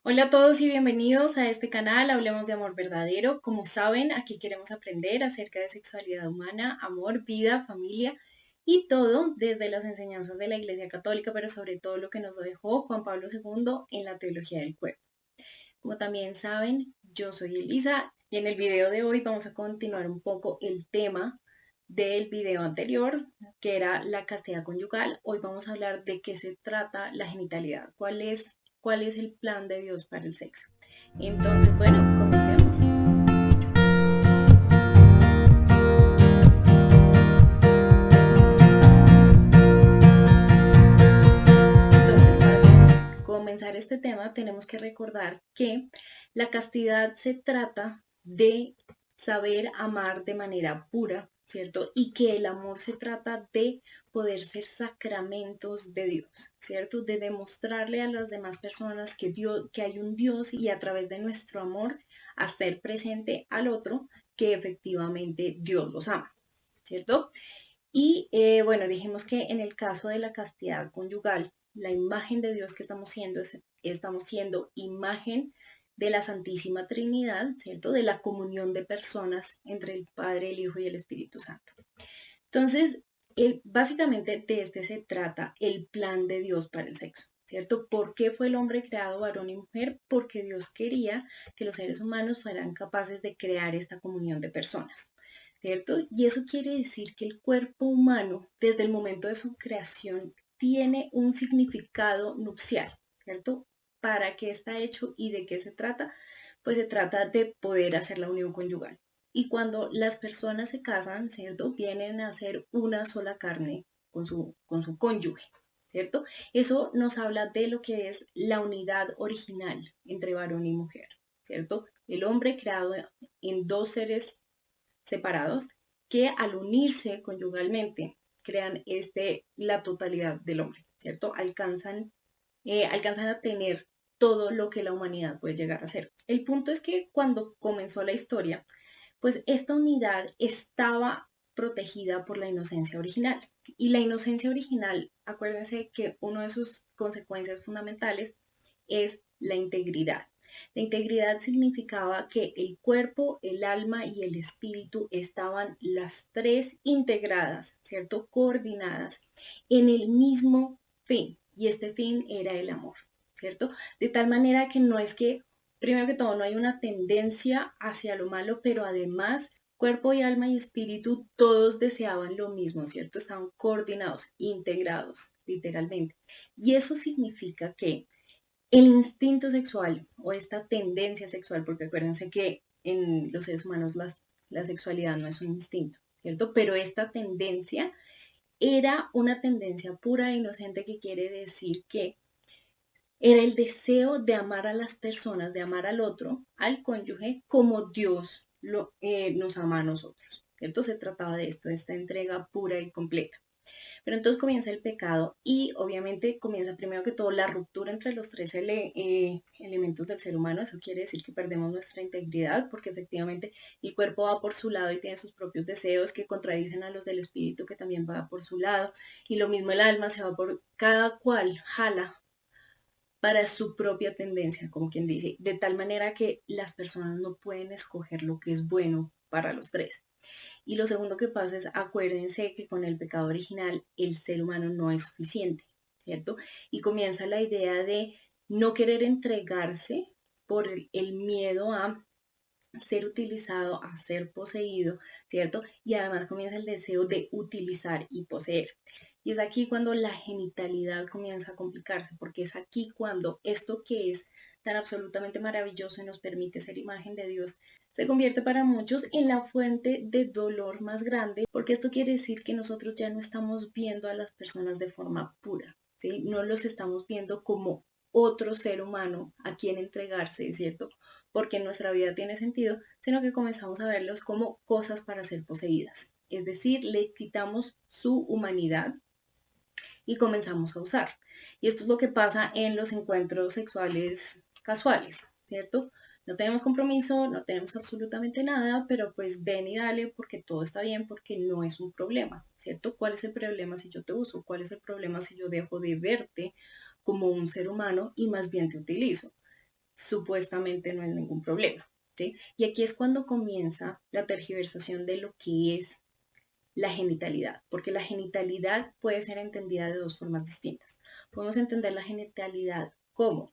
Hola a todos y bienvenidos a este canal, Hablemos de Amor Verdadero. Como saben, aquí queremos aprender acerca de sexualidad humana, amor, vida, familia y todo desde las enseñanzas de la Iglesia Católica, pero sobre todo lo que nos dejó Juan Pablo II en la teología del cuerpo. Como también saben, yo soy Elisa y en el video de hoy vamos a continuar un poco el tema del video anterior, que era la castidad conyugal. Hoy vamos a hablar de qué se trata la genitalidad, cuál es el plan de Dios para el sexo. Entonces, bueno, comencemos. Entonces, para comenzar este tema, tenemos que recordar que la castidad se trata de saber amar de manera pura, ¿cierto? Y que el amor se trata de poder ser sacramentos de Dios, ¿cierto? De demostrarle a las demás personas que hay un Dios y a través de nuestro amor hacer presente al otro que efectivamente Dios los ama, ¿cierto? Y bueno, dijimos que en el caso de la castidad conyugal, la imagen de Dios que estamos siendo imagen de la Santísima Trinidad, ¿cierto? De la comunión de personas entre el Padre, el Hijo y el Espíritu Santo. Entonces, básicamente de este se trata el plan de Dios para el sexo, ¿cierto? ¿Por qué fue el hombre creado varón y mujer? Porque Dios quería que los seres humanos fueran capaces de crear esta comunión de personas, ¿cierto? Y eso quiere decir que el cuerpo humano, desde el momento de su creación, tiene un significado nupcial, ¿cierto? ¿Para qué está hecho y de qué se trata? Pues se trata de poder hacer la unión conyugal. Y cuando las personas se casan, ¿cierto? Vienen a ser una sola carne con su cónyuge, ¿cierto? Eso nos habla de lo que es la unidad original entre varón y mujer, ¿cierto? El hombre creado en dos seres separados que al unirse conyugalmente crean la totalidad del hombre, ¿cierto? Alcanzan a tener todo lo que la humanidad puede llegar a ser. El punto es que cuando comenzó la historia, pues esta unidad estaba protegida por la inocencia original. Y la inocencia original, acuérdense que una de sus consecuencias fundamentales es la integridad. La integridad significaba que el cuerpo, el alma y el espíritu estaban las tres integradas, ¿cierto? Coordinadas en el mismo fin. Y este fin era el amor, ¿cierto? De tal manera que no es que primero que todo, no hay una tendencia hacia lo malo, pero además cuerpo y alma y espíritu todos deseaban lo mismo, ¿cierto? Estaban coordinados, integrados, literalmente. Y eso significa que el instinto sexual o esta tendencia sexual, porque acuérdense que en los seres humanos la sexualidad no es un instinto, ¿cierto? Pero esta tendencia era una tendencia pura e inocente que quiere decir que era el deseo de amar a las personas, de amar al otro, al cónyuge, como Dios nos ama a nosotros. ¿Cierto? Se trataba de esto, de esta entrega pura y completa. Pero entonces comienza el pecado y obviamente comienza primero que todo la ruptura entre los tres elementos del ser humano. Eso quiere decir que perdemos nuestra integridad porque efectivamente el cuerpo va por su lado y tiene sus propios deseos que contradicen a los del espíritu que también va por su lado. Y lo mismo el alma se va por cada cual jala para su propia tendencia, como quien dice, de tal manera que las personas no pueden escoger lo que es bueno para los tres. Y lo segundo que pasa es, acuérdense que con el pecado original el ser humano no es suficiente, ¿cierto? Y comienza la idea de no querer entregarse por el miedo a ser utilizado, a ser poseído, ¿cierto? Y además comienza el deseo de utilizar y poseer. Y es aquí cuando la genitalidad comienza a complicarse, porque es aquí cuando esto que es tan absolutamente maravilloso y nos permite ser imagen de Dios, se convierte para muchos en la fuente de dolor más grande, porque esto quiere decir que nosotros ya no estamos viendo a las personas de forma pura, ¿sí? No los estamos viendo como otro ser humano a quien entregarse, ¿cierto? Porque nuestra vida tiene sentido, sino que comenzamos a verlos como cosas para ser poseídas. Es decir, le quitamos su humanidad y comenzamos a usar. Y esto es lo que pasa en los encuentros sexuales casuales, ¿cierto? No tenemos compromiso, no tenemos absolutamente nada, pero pues ven y dale porque todo está bien, porque no es un problema, ¿cierto? ¿Cuál es el problema si yo te uso? ¿Cuál es el problema si yo dejo de verte como un ser humano y más bien te utilizo? supuestamente no es ningún problema, ¿sí? Y aquí es cuando comienza la tergiversación de lo que es la genitalidad, porque la genitalidad puede ser entendida de dos formas distintas. Podemos entender la genitalidad como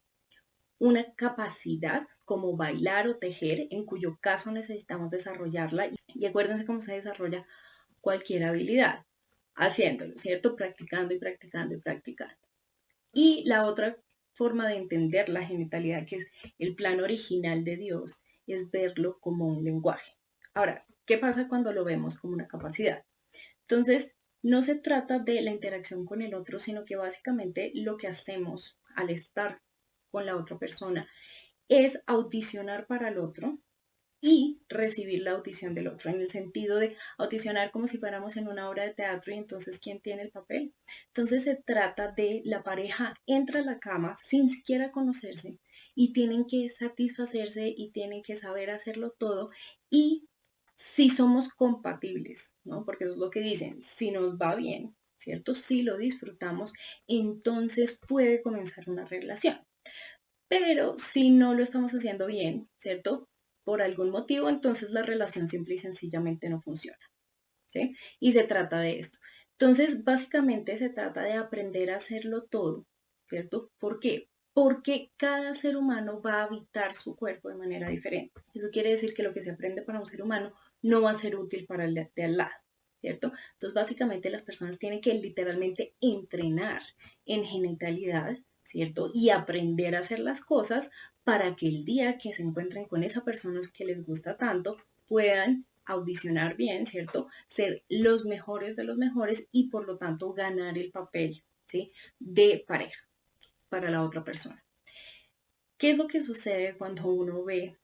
una capacidad, como bailar o tejer, en cuyo caso necesitamos desarrollarla. Y acuérdense cómo se desarrolla cualquier habilidad, haciéndolo, ¿cierto? Practicando y practicando y practicando. Y la otra forma de entender la genitalidad, que es el plan original de Dios, es verlo como un lenguaje. Ahora, ¿qué pasa cuando lo vemos como una capacidad? Entonces, no se trata de la interacción con el otro, sino que básicamente lo que hacemos al estar con la otra persona es audicionar para el otro y recibir la audición del otro, en el sentido de audicionar como si fuéramos en una obra de teatro y entonces ¿quién tiene el papel? Entonces se trata de la pareja entra a la cama sin siquiera conocerse y tienen que satisfacerse y tienen que saber hacerlo todo y si somos compatibles, ¿no? Porque eso es lo que dicen, si nos va bien, ¿cierto? Si lo disfrutamos, entonces puede comenzar una relación. Pero si no lo estamos haciendo bien, ¿cierto? Por algún motivo, entonces la relación simple y sencillamente no funciona, ¿sí? Y se trata de esto. Entonces, básicamente se trata de aprender a hacerlo todo, ¿cierto? ¿Por qué? Porque cada ser humano va a habitar su cuerpo de manera diferente. Eso quiere decir que lo que se aprende para un ser humano no va a ser útil para el de al lado, ¿cierto? Entonces, básicamente las personas tienen que literalmente entrenar en genitalidad, ¿cierto? Y aprender a hacer las cosas para que el día que se encuentren con esa persona que les gusta tanto, puedan audicionar bien, ¿cierto? Ser los mejores de los mejores y por lo tanto ganar el papel, ¿sí? De pareja para la otra persona. ¿Qué es lo que sucede cuando uno ve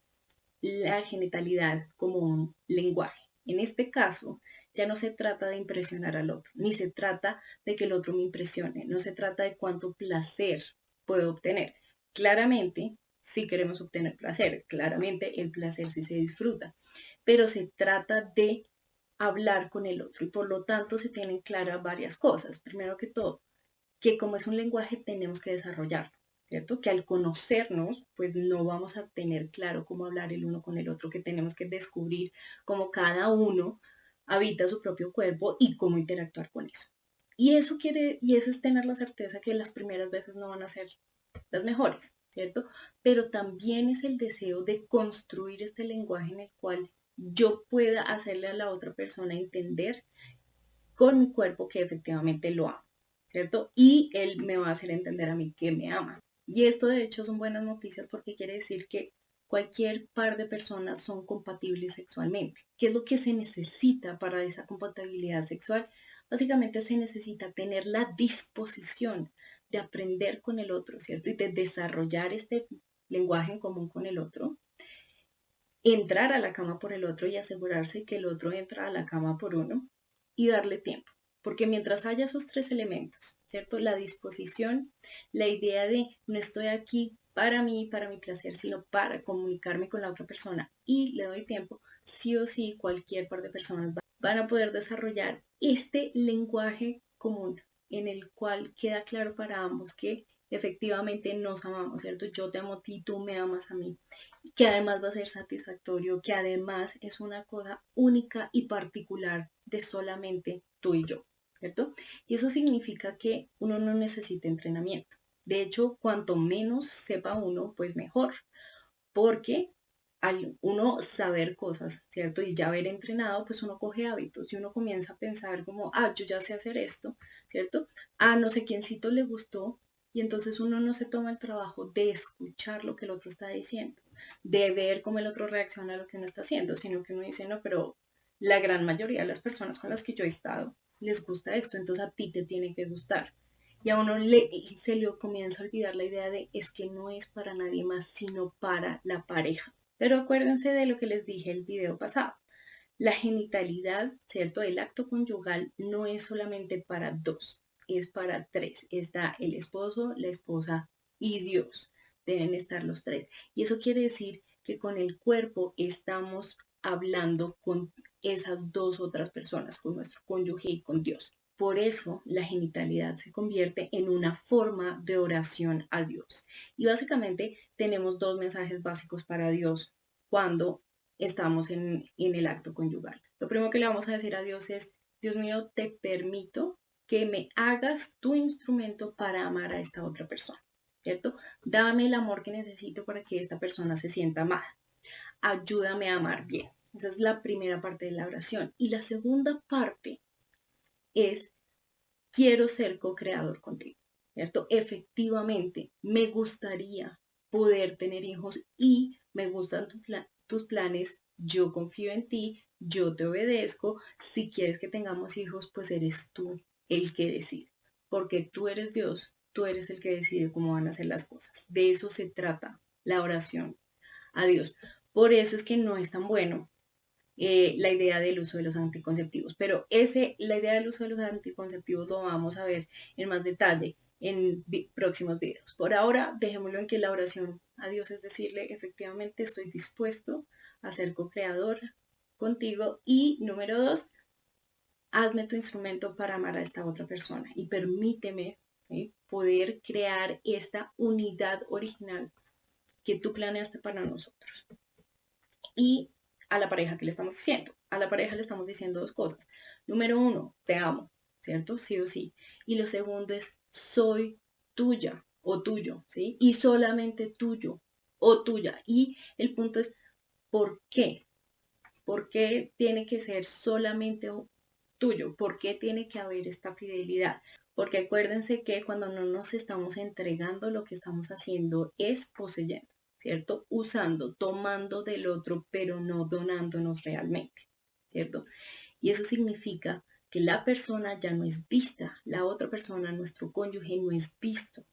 la genitalidad como un lenguaje? En este caso, ya no se trata de impresionar al otro, ni se trata de que el otro me impresione, no se trata de cuánto placer puedo obtener. Claramente, sí queremos obtener placer, claramente el placer sí se disfruta, pero se trata de hablar con el otro y por lo tanto se tienen claras varias cosas. Primero que todo, que como es un lenguaje tenemos que desarrollarlo, ¿cierto? Que al conocernos, pues no vamos a tener claro cómo hablar el uno con el otro, que tenemos que descubrir cómo cada uno habita su propio cuerpo y cómo interactuar con eso. Y eso es tener la certeza que las primeras veces no van a ser las mejores, ¿cierto? Pero también es el deseo de construir este lenguaje en el cual yo pueda hacerle a la otra persona entender con mi cuerpo que efectivamente lo amo, ¿cierto? Y él me va a hacer entender a mí que me ama. Y esto de hecho son buenas noticias porque quiere decir que cualquier par de personas son compatibles sexualmente. ¿Qué es lo que se necesita para esa compatibilidad sexual? Básicamente se necesita tener la disposición de aprender con el otro, ¿cierto? Y de desarrollar este lenguaje en común con el otro, entrar a la cama por el otro y asegurarse que el otro entra a la cama por uno y darle tiempo. Porque mientras haya esos tres elementos, ¿cierto? La disposición, la idea de no estoy aquí para mí, para mi placer, sino para comunicarme con la otra persona y le doy tiempo, sí o sí cualquier par de personas van a poder desarrollar este lenguaje común en el cual queda claro para ambos que efectivamente nos amamos, ¿cierto? Yo te amo a ti, tú me amas a mí, que además va a ser satisfactorio, que además es una cosa única y particular de solamente tú y yo, ¿cierto? Y eso significa que uno no necesita entrenamiento. De hecho, cuanto menos sepa uno, pues mejor, porque al uno saber cosas, ¿cierto? Y ya haber entrenado, pues uno coge hábitos y uno comienza a pensar como, yo ya sé hacer esto, ¿cierto? No sé quiéncito le gustó y entonces uno no se toma el trabajo de escuchar lo que el otro está diciendo, de ver cómo el otro reacciona a lo que uno está haciendo, sino que uno dice, no, pero la gran mayoría de las personas con las que yo he estado les gusta esto, entonces a ti te tiene que gustar. Y a uno se le comienza a olvidar la idea de es que no es para nadie más, sino para la pareja. Pero acuérdense de lo que les dije el video pasado. La genitalidad, ¿cierto? El acto conyugal no es solamente para dos, es para tres. Está el esposo, la esposa y Dios. Deben estar los tres. Y eso quiere decir que con el cuerpo estamos hablando con esas dos otras personas, con nuestro cónyuge y con Dios. Por eso la genitalidad se convierte en una forma de oración a Dios. Y básicamente tenemos dos mensajes básicos para Dios cuando estamos en el acto conyugal. Lo primero que le vamos a decir a Dios es, Dios mío, te permito que me hagas tu instrumento para amar a esta otra persona, ¿cierto? Dame el amor que necesito para que esta persona se sienta amada. Ayúdame a amar bien. Esa es la primera parte de la oración. Y la segunda parte es, quiero ser co-creador contigo, ¿cierto? Efectivamente, me gustaría poder tener hijos y me gustan tus planes, yo confío en ti, yo te obedezco, si quieres que tengamos hijos, pues eres tú el que decide, porque tú eres Dios, tú eres el que decide cómo van a ser las cosas. De eso se trata la oración a Dios. Por eso es que no es tan bueno la idea del uso de los anticonceptivos. Pero la idea del uso de los anticonceptivos lo vamos a ver en más detalle en próximos videos. Por ahora, dejémoslo en que la oración a Dios es decirle, efectivamente estoy dispuesto a ser co-creador contigo. Y número 2, hazme tu instrumento para amar a esta otra persona y permíteme, ¿sí?, poder crear esta unidad original que tú planeaste para nosotros. Y a la pareja que le estamos diciendo. A la pareja le estamos diciendo dos cosas. Número 1, te amo, ¿cierto? Sí o sí. Y lo segundo es, soy tuya o tuyo, ¿sí? Y solamente tuyo o tuya. Y el punto es, ¿por qué? ¿Por qué tiene que ser solamente tuyo? ¿Por qué tiene que haber esta fidelidad? Porque acuérdense que cuando no nos estamos entregando, lo que estamos haciendo es poseyendo, ¿cierto? Usando, tomando del otro, pero no donándonos realmente, ¿cierto? Y eso significa que la persona ya no es vista, la otra persona, nuestro cónyuge, no es visto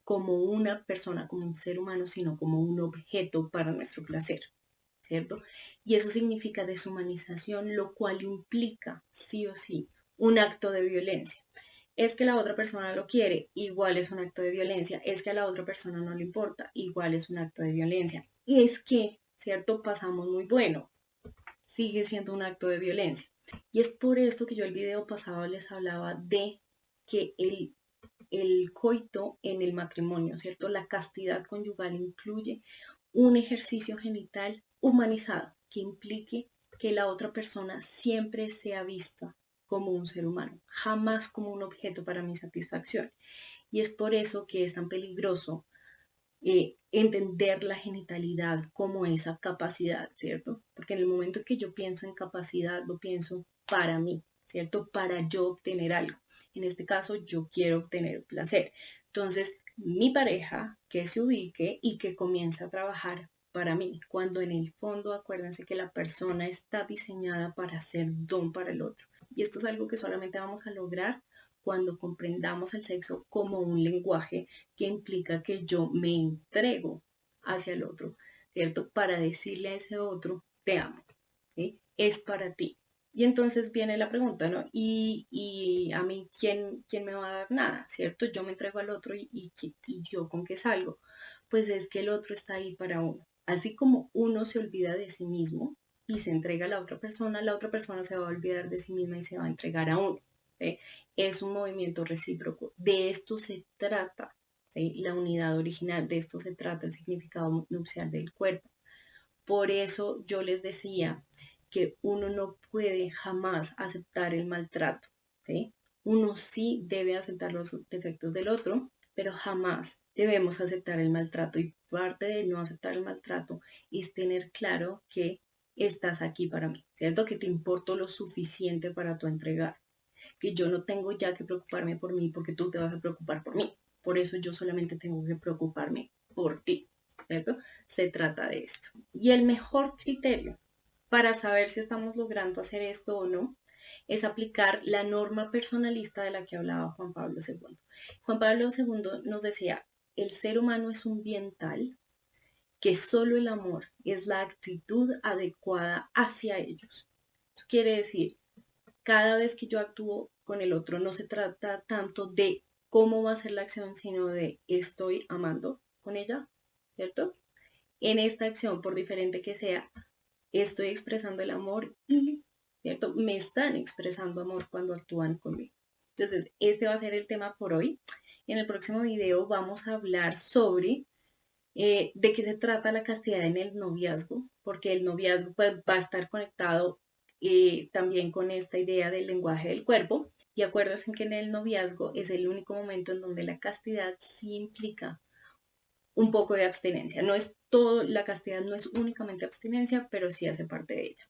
como una persona, como un ser humano, sino como un objeto para nuestro placer, ¿cierto? Y eso significa deshumanización, lo cual implica, sí o sí, un acto de violencia. Es que la otra persona lo quiere, igual es un acto de violencia. Es que a la otra persona no le importa, igual es un acto de violencia. Y es que, ¿cierto? Pasamos muy bueno, sigue siendo un acto de violencia. Y es por esto que yo el video pasado les hablaba de que el coito en el matrimonio, ¿cierto? La castidad conyugal incluye un ejercicio genital humanizado que implique que la otra persona siempre sea vista como un ser humano, jamás como un objeto para mi satisfacción. Y es por eso que es tan peligroso entender la genitalidad como esa capacidad, ¿cierto? Porque en el momento que yo pienso en capacidad, lo pienso para mí, ¿cierto? Para yo obtener algo. En este caso, yo quiero obtener placer. Entonces, mi pareja que se ubique y que comience a trabajar para mí, cuando en el fondo acuérdense que la persona está diseñada para ser don para el otro. Y esto es algo que solamente vamos a lograr cuando comprendamos el sexo como un lenguaje que implica que yo me entrego hacia el otro, ¿cierto? Para decirle a ese otro, te amo, ¿sí? Es para ti. Y entonces viene la pregunta, ¿no? Y a mí, ¿quién me va a dar nada? ¿Cierto? Yo me entrego al otro y yo con qué salgo. Pues es que el otro está ahí para uno. Así como uno se olvida de sí mismo y se entrega a la otra persona se va a olvidar de sí misma y se va a entregar a uno. ¿Sí? Es un movimiento recíproco. De esto se trata, ¿sí?, la unidad original, de esto se trata el significado nupcial del cuerpo. Por eso yo les decía que uno no puede jamás aceptar el maltrato, ¿sí? Uno sí debe aceptar los defectos del otro, pero jamás debemos aceptar el maltrato. Y parte de no aceptar el maltrato es tener claro que estás aquí para mí, ¿cierto? Que te importo lo suficiente para tu entregar, que yo no tengo ya que preocuparme por mí porque tú te vas a preocupar por mí. Por eso yo solamente tengo que preocuparme por ti, ¿cierto? Se trata de esto. Y el mejor criterio para saber si estamos logrando hacer esto o no es aplicar la norma personalista de la que hablaba Juan Pablo II. Juan Pablo II nos decía, el ser humano es un bien tal que solo el amor es la actitud adecuada hacia ellos. Eso quiere decir, cada vez que yo actúo con el otro, no se trata tanto de cómo va a ser la acción, sino de estoy amando con ella, ¿cierto? En esta acción, por diferente que sea, estoy expresando el amor y, ¿cierto?, me están expresando amor cuando actúan conmigo. Entonces, este va a ser el tema por hoy. En el próximo video vamos a hablar sobre de qué se trata la castidad en el noviazgo, porque el noviazgo pues, va a estar conectado también con esta idea del lenguaje del cuerpo. Y acuérdense que en el noviazgo es el único momento en donde la castidad sí implica un poco de abstinencia. No es todo, la castidad no es únicamente abstinencia, pero sí hace parte de ella.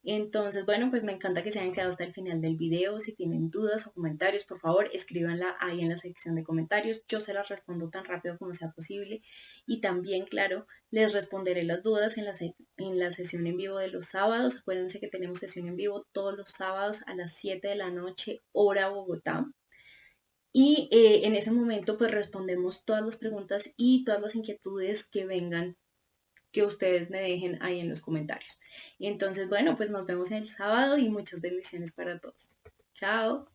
Entonces, bueno, pues me encanta que se hayan quedado hasta el final del video. Si tienen dudas o comentarios, por favor, escríbanla ahí en la sección de comentarios. Yo se las respondo tan rápido como sea posible. Y también, claro, les responderé las dudas en la sesión en vivo de los sábados. Acuérdense que tenemos sesión en vivo todos los sábados a las 7 de la noche, hora Bogotá. Y en ese momento pues respondemos todas las preguntas y todas las inquietudes que vengan, que ustedes me dejen ahí en los comentarios. Y entonces, bueno, pues nos vemos el sábado y muchas bendiciones para todos. Chao.